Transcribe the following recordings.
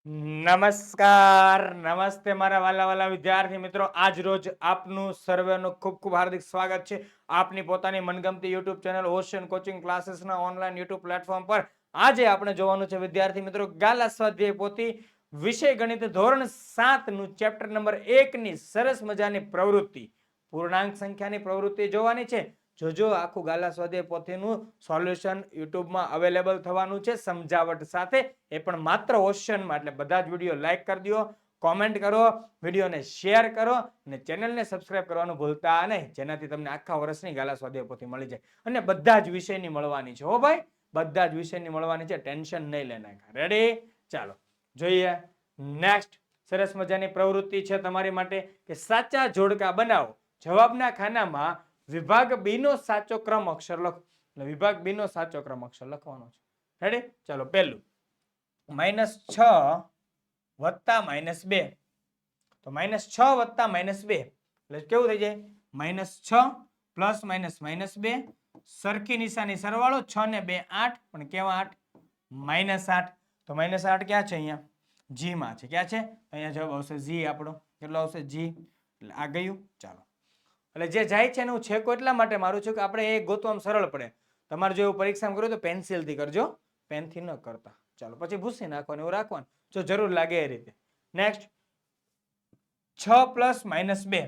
નમસ્કાર નમસ્તે મારા વાલા વાલા વિદ્યાર્થી મિત્રો, આજ રોજ આપનું સર્વેનું ખૂબ ખૂબ હાર્દિક સ્વાગત છે આપની પોતાની મનગમતી યુટ્યુબ ચેનલ ઓશિયન કોચિંગ ક્લાસીસના ઓનલાઈન યુટ્યુબ પ્લેટફોર્મ પર. આજે આપણે જોવાનું છે વિદ્યાર્થી મિત્રો ગાલા સ્વાધ્યાય પોથી વિષય ગણિત ધોરણ 7 નું ચેપ્ટર નંબર 1 ની સરસ મજાની પ્રવૃત્તિ, પૂર્ણાંક સંખ્યાની પ્રવૃત્તિ જોવાની છે. જોજો આખું ગાલા સ્વાધ્યાય પોથીનું સોલ્યુશન યુટ્યુબમાં અવેલેબલ થવાનું છે સમજાવટ સાથે, એ પણ માત્ર ઓશિયનમાં. એટલે બધા જ વિડીયો લાઈક કરી દો, કોમેન્ટ કરો, વિડીયોને શેર કરો અને ચેનલને સબસ્ક્રાઇબ કરવાનું ભૂલતા નહીં, જેનાથી તમને આખા વર્ષની ગાલા સ્વાધ્યાય પોથી મળી જાય અને બધા જ વિષયની મળવાની છે. હો ભાઈ, બધા જ વિષયની મળવાની છે, ટેન્શન નહીં લેના. રેડી? ચાલો જોઈએ નેક્સ્ટ. સરસ મજાની પ્રવૃત્તિ છે તમારી માટે કે સાચા જોડકા બનાવો. જવાબના ખાનામાં વિભાગ બી નો સાચો ક્રમ અક્ષર લખો. એટલે વિભાગ બી નો સાચો ક્રમ અક્ષર લખવાનો છે. રેડી? ચાલો પહેલું -6 વત્તા -2. તો -6 વત્તા -2 એટલે કેવું થઈ જાય? -6 પ્લસ માઇનસ -2, સરખી નિશાની સરવાળો. 6 ને 2 8, પણ કેવા 8? -8. તો -8 ક્યાં છે? અહીંયા જી માં છે. ક્યાં છે? અહીંયા જવાબ આવશે જી આપણો. કેટલો આવશે? જી. એટલે આ ગયું. ચાલો, એટલે જે જાય છે ને હું છેકો એટલા માટે મારું છું કે આપણે એ ગોતવામાં સરળ પડે. તમારે જો એવું પરીક્ષામાં કર્યું તો પેન્સિલથી કરજો, પેનથી ન કરતા. ચાલો, પછી ભૂસી નાખવાનું, એવું રાખવાનું જો જરૂર લાગે એ રીતે. Next 6 plus -2.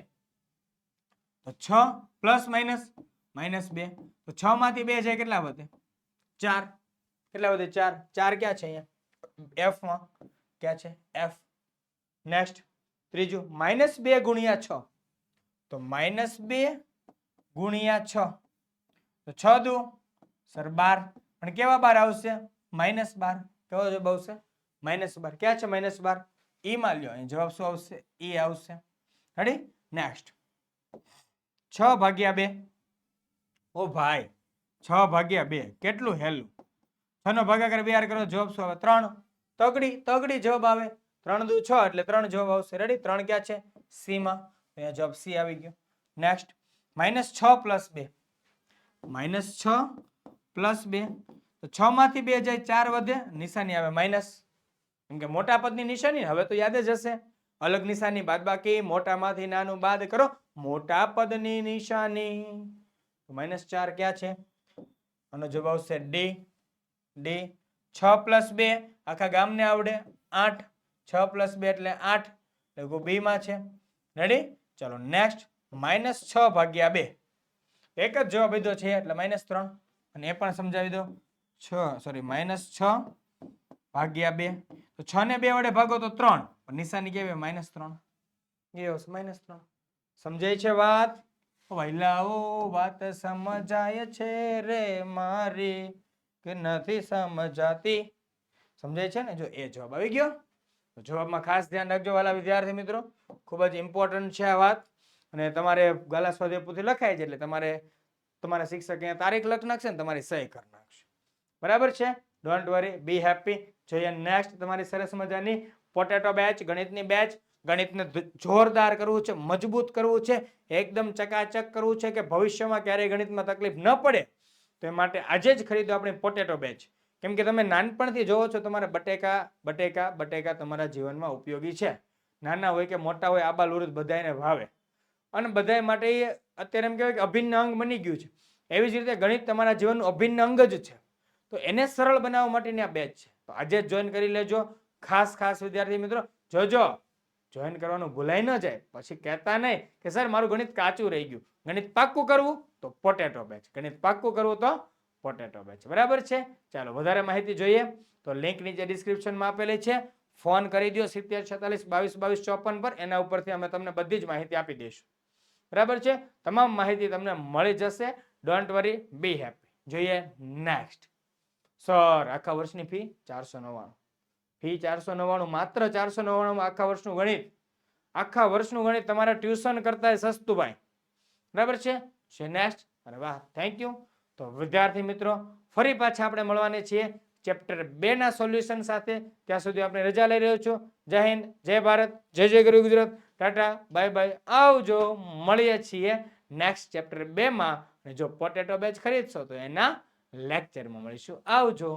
તો 6 પ્લસ -2. તો 6 માંથી 2 જાય કેટલા વધે? 4. કેટલા વધે? 4. 4 ક્યાં છે? અહીંયા એફ માં. ક્યાં છે? એફ. નેક્સ્ટ ત્રીજું -2 ગુણ્યા 6. તો -2 ગુણ્યા 6. તો 6 દુ સર 12, પણ કેવા 12 આવશે? -12. કેવો જવાબ આવશે? -12. ક્યાં છે -12? ઈ માં લ્યો. અહીં જવાબ શું આવશે? ઈ આવશે. રેડી? નેક્સ્ટ 6 ભાગ્યા 2. ઓ ભાઈ, 6 ભાગ્યા 2 કેટલું હેલું. 6 નો ભાગાકાર 2 કરો, જવાબ શું આવે? 3. તગડી જવાબ આવે. 3 દુ 6 એટલે 3 જવાબ આવશે. રેડી? 3 ક્યાં છે? સી માં. અહીંયા જવાબ સી આવી ગયો. Next -6 plus 2. -6 પ્લસ 2. તો 6 માંથી 2 જાય, 4 વધે, નિશાની આવે માઇનસ. કેમ કે મોટા પદની નિશાની હવે તો યાદ જ હશે. અલગ નિશાની બાદબાકી, મોટામાંથી નાનું બાદ કરો, મોટા પદની નિશાની. -4 ક્યાં છે? આનો જવાબ આવશે ડી. ડી. 6 પ્લસ 2 આખા ગામને આવડે 8. 6 પ્લસ 2 એટલે 8. એટલે બી માં છે. રેડી? ચાલો નેક્સ્ટ -6 ભાગ્યા 2. એક જ જવાબ દીધો છે એટલે -3. અને એ પણ સમજાવી દો. -6 ભાગ્યા 2. તો 6 ને 2 વડે ભાગો તો 3, પણ નિશાની કેવી? -3. એ હશે -3. સમજાય છે વાત? વૈલાઓ વાત સમજાય છે રે મારી કે નથી સમજાતી? સમજાય છે ને? જો એ જવાબ આવી ગયો. તો જવાબમાં ખાસ ધ્યાન રાખજો વાલા વિદ્યાર્થી મિત્રો, ખૂબ જ ઇમ્પોર્ટન્ટ છે આ વાત. અને તમારે ગાલા સ્વાધ્યાય પોથી લખાય છે એટલે તમારા શિક્ષક અહીંયા તારીખ લખ નાખશે ને તમારી સહી કરી નાખશે. બરાબર છે? Don't worry, B happy. જોઈએ નેક્સ્ટ તમારી સરસ મજાની પોટેટો બેચ, ગણિતની બેચ. ગણિતને જોરદાર કરવું છે, મજબૂત કરવું છે, એકદમ ચકાચક કરવું છે કે ભવિષ્યમાં ક્યારેય ગણિતમાં તકલીફ ન પડે. તો એ માટે આજે જ ખરીદો આપણી પોટેટો બેચ. કેમ કે તમે નાનપણથી જોવો છો તમારે બટેકા તમારા જીવનમાં ઉપયોગી છે. નાના હોય કે મોટા હોય, આબા લુરદ બધાને ભાવે. અને બધા માટે અત્યારે એમ કહેવાય કે અભિન્ન અંગ બની ગયું છે. એવી જ રીતે ગણિત તમારા જીવનનું અભિન્ન અંગ જ છે. તો એને સરળ બનાવવા માટેની આ બેચ છે. તો આજે જ જોઈન કરી લેજો. ખાસ વિદ્યાર્થી મિત્રો જોજો, જોઈન કરવાનું ભૂલાઈ ન જાય. પછી કહેતા નહીં કે સર મારું ગણિત કાચું રહી ગયું. ગણિત પાક્કું કરવું તો પોટેટો બેચ, ગણિત પાક્કું કરવું તો પોટેટો બેચ. બરાબર છે? ચાલો વધારે માહિતી જોઈએ તો લિંક નીચે ડિસ્ક્રિપ્શનમાં આપેલી છે. ફોન કરી દો 70 46 22 22 54 પર. એના ઉપરથી અમે તમને બધી જ માહિતી આપી દઈશું. બરાબર છે? તમામ માહિતી તમને મળી જશે. Don't worry, B happy. જોઈએ નેક્સ્ટ. સર આખા વર્ષની ફી 499. ફી 499, માત્ર 499 માં આખા વર્ષનું ગણિત. આખા વર્ષનું ગણિત તમારા ટ્યુશન કરતા સસ્તું ભાઈ. બરાબર છે? નેક્સ્ટ. અરે વાહ, થેન્ક યુ. તો વિદ્યાર્થી મિત્રો ફરી પાછા આપણે મળવાને છીએ ચેપ્ટર 2 ના સોલ્યુશન સાથે. ત્યાં સુધી આપણે રજા લઈ રહ્યો છું. જય હિન્દ, જય ભારત, જય ગરવી ગુજરાત. ટાટા, બાય બાય, આવજો. મળીએ છીએ નેક્સ્ટ ચેપ્ટર 2 માં. અને જો પોટેટો બેચ ખરીદશો તો એના લેક્ચરમાં મળીશું. આવજો.